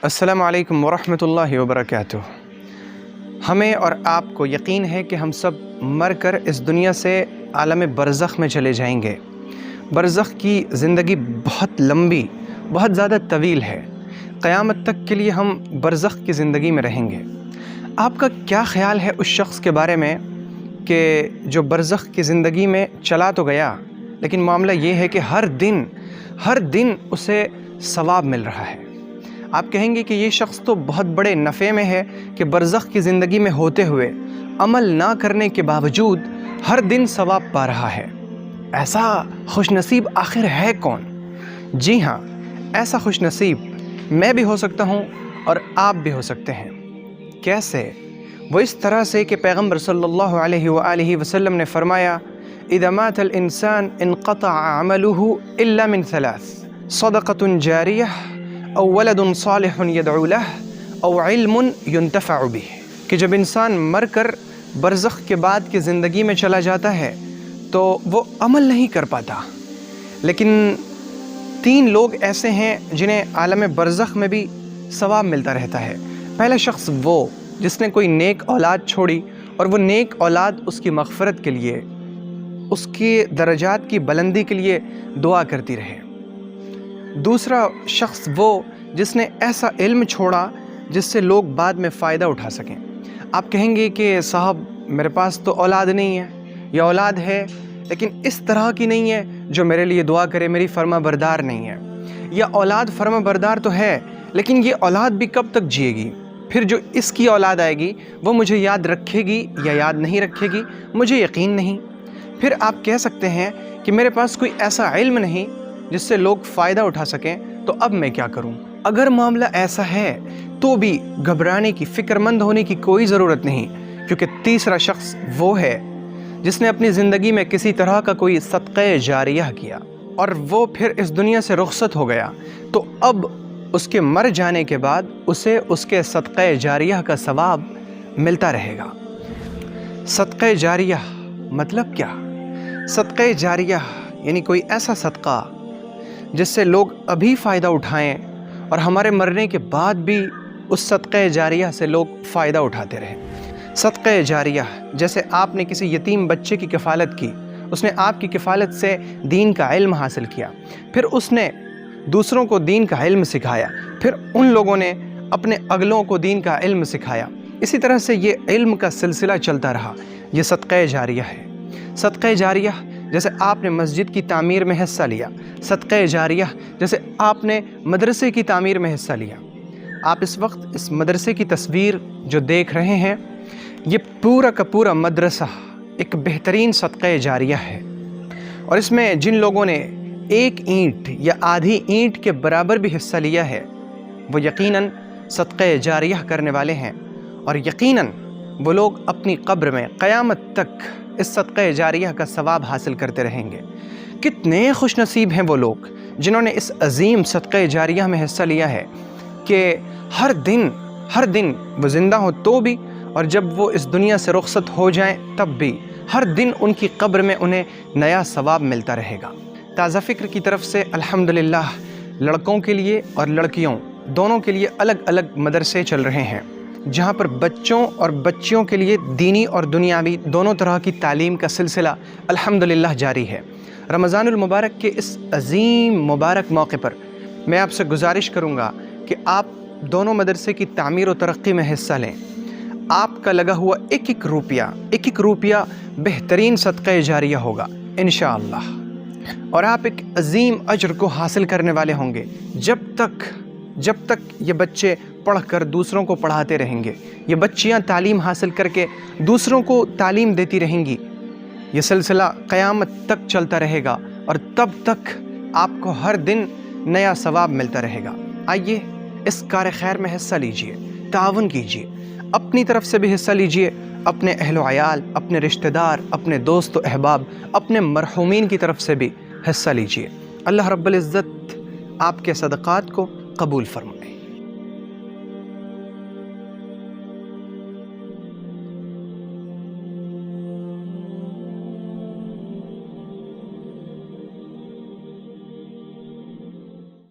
السلام علیکم ورحمۃ اللہ وبرکاتہ۔ ہمیں اور آپ کو یقین ہے کہ ہم سب مر کر اس دنیا سے عالم برزخ میں چلے جائیں گے۔ برزخ کی زندگی بہت لمبی، بہت زیادہ طویل ہے۔ قیامت تک کے لیے ہم برزخ کی زندگی میں رہیں گے۔ آپ کا کیا خیال ہے اس شخص کے بارے میں کہ جو برزخ کی زندگی میں چلا تو گیا، لیکن معاملہ یہ ہے کہ ہر دن اسے ثواب مل رہا ہے؟ آپ کہیں گے کہ یہ شخص تو بہت بڑے نفع میں ہے کہ برزخ کی زندگی میں ہوتے ہوئے عمل نہ کرنے کے باوجود ہر دن ثواب پا رہا ہے۔ ایسا خوش نصیب آخر ہے کون؟ جی ہاں، ایسا خوش نصیب میں بھی ہو سکتا ہوں اور آپ بھی ہو سکتے ہیں۔ کیسے؟ وہ اس طرح سے کہ پیغمبر صلی اللہ علیہ وآلہ وسلم نے فرمایا، اذا مات الانسان انقطع عمله الا من ثلاث، صدقۃ جاریہ او ولد صالح يدعو له او علم ينتفع به، کہ جب انسان مر کر برزخ کے بعد کی زندگی میں چلا جاتا ہے تو وہ عمل نہیں کر پاتا، لیکن 3 لوگ ایسے ہیں جنہیں عالم برزخ میں بھی ثواب ملتا رہتا ہے۔ پہلا شخص وہ جس نے کوئی نیک اولاد چھوڑی اور وہ نیک اولاد اس کی مغفرت کے لیے، اس کے درجات کی بلندی کے لیے دعا کرتی رہے۔ دوسرا شخص وہ جس نے ایسا علم چھوڑا جس سے لوگ بعد میں فائدہ اٹھا سکیں۔ آپ کہیں گے کہ صاحب میرے پاس تو اولاد نہیں ہے، یا اولاد ہے لیکن اس طرح کی نہیں ہے جو میرے لیے دعا کرے، میری فرما بردار نہیں ہے، یا اولاد فرما بردار تو ہے لیکن یہ اولاد بھی کب تک جیے گی؟ پھر جو اس کی اولاد آئے گی وہ مجھے یاد رکھے گی یا یاد نہیں رکھے گی، مجھے یقین نہیں۔ پھر آپ کہہ سکتے ہیں کہ میرے پاس کوئی ایسا علم نہیں جس سے لوگ فائدہ اٹھا سکیں، تو اب میں کیا کروں؟ اگر معاملہ ایسا ہے تو بھی گھبرانے کی، فکر مند ہونے کی کوئی ضرورت نہیں، کیونکہ تیسرا شخص وہ ہے جس نے اپنی زندگی میں کسی طرح کا کوئی صدقہ جاریہ کیا اور وہ پھر اس دنیا سے رخصت ہو گیا، تو اب اس کے مر جانے کے بعد اسے اس کے صدقہ جاریہ کا ثواب ملتا رہے گا۔ صدقہ جاریہ مطلب کیا؟ صدقہ جاریہ یعنی کوئی ایسا صدقہ جس سے لوگ ابھی فائدہ اٹھائیں اور ہمارے مرنے کے بعد بھی اس صدقہ جاریہ سے لوگ فائدہ اٹھاتے رہیں۔ صدقہ جاریہ جیسے آپ نے کسی یتیم بچے کی کفالت کی، اس نے آپ کی کفالت سے دین کا علم حاصل کیا، پھر اس نے دوسروں کو دین کا علم سکھایا، پھر ان لوگوں نے اپنے اگلوں کو دین کا علم سکھایا، اسی طرح سے یہ علم کا سلسلہ چلتا رہا، یہ صدقہ جاریہ ہے۔ صدقہ جاریہ جیسے آپ نے مسجد کی تعمیر میں حصہ لیا، صدقہ جاریہ جیسے آپ نے مدرسے کی تعمیر میں حصہ لیا۔ آپ اس وقت اس مدرسے کی تصویر جو دیکھ رہے ہیں، یہ پورا کا پورا مدرسہ ایک بہترین صدقہ جاریہ ہے، اور اس میں جن لوگوں نے 1 اینٹ یا آدھی اینٹ کے برابر بھی حصہ لیا ہے وہ یقیناً صدقہ جاریہ کرنے والے ہیں، اور یقیناً وہ لوگ اپنی قبر میں قیامت تک اس صدقہ جاریہ کا ثواب حاصل کرتے رہیں گے۔ کتنے خوش نصیب ہیں وہ لوگ جنہوں نے اس عظیم صدقہ جاریہ میں حصہ لیا ہے کہ ہر دن وہ زندہ ہوں تو بھی، اور جب وہ اس دنیا سے رخصت ہو جائیں تب بھی ہر دن ان کی قبر میں انہیں نیا ثواب ملتا رہے گا۔ تازہ فکر کی طرف سے الحمدللہ لڑکوں کے لیے اور لڑکیوں دونوں کے لیے الگ الگ مدرسے چل رہے ہیں، جہاں پر بچوں اور بچیوں کے لیے دینی اور دنیاوی دونوں طرح کی تعلیم کا سلسلہ الحمدللہ جاری ہے۔ رمضان المبارک کے اس عظیم مبارک موقع پر میں آپ سے گزارش کروں گا کہ آپ دونوں مدرسے کی تعمیر و ترقی میں حصہ لیں۔ آپ کا لگا ہوا ایک ایک روپیہ بہترین صدقہ جاریہ ہوگا انشاءاللہ، اور آپ ایک عظیم اجر کو حاصل کرنے والے ہوں گے جب تک یہ بچے پڑھ کر دوسروں کو پڑھاتے رہیں گے، یہ بچیاں تعلیم حاصل کر کے دوسروں کو تعلیم دیتی رہیں گی۔ یہ سلسلہ قیامت تک چلتا رہے گا اور تب تک آپ کو ہر دن نیا ثواب ملتا رہے گا۔ آئیے اس کار خیر میں حصہ لیجئے، تعاون کیجئے، اپنی طرف سے بھی حصہ لیجئے، اپنے اہل و عیال، اپنے رشتہ دار، اپنے دوست و احباب، اپنے مرحومین کی طرف سے بھی حصہ لیجئے۔ اللہ رب العزت آپ کے صدقات کو قبول فرمائے۔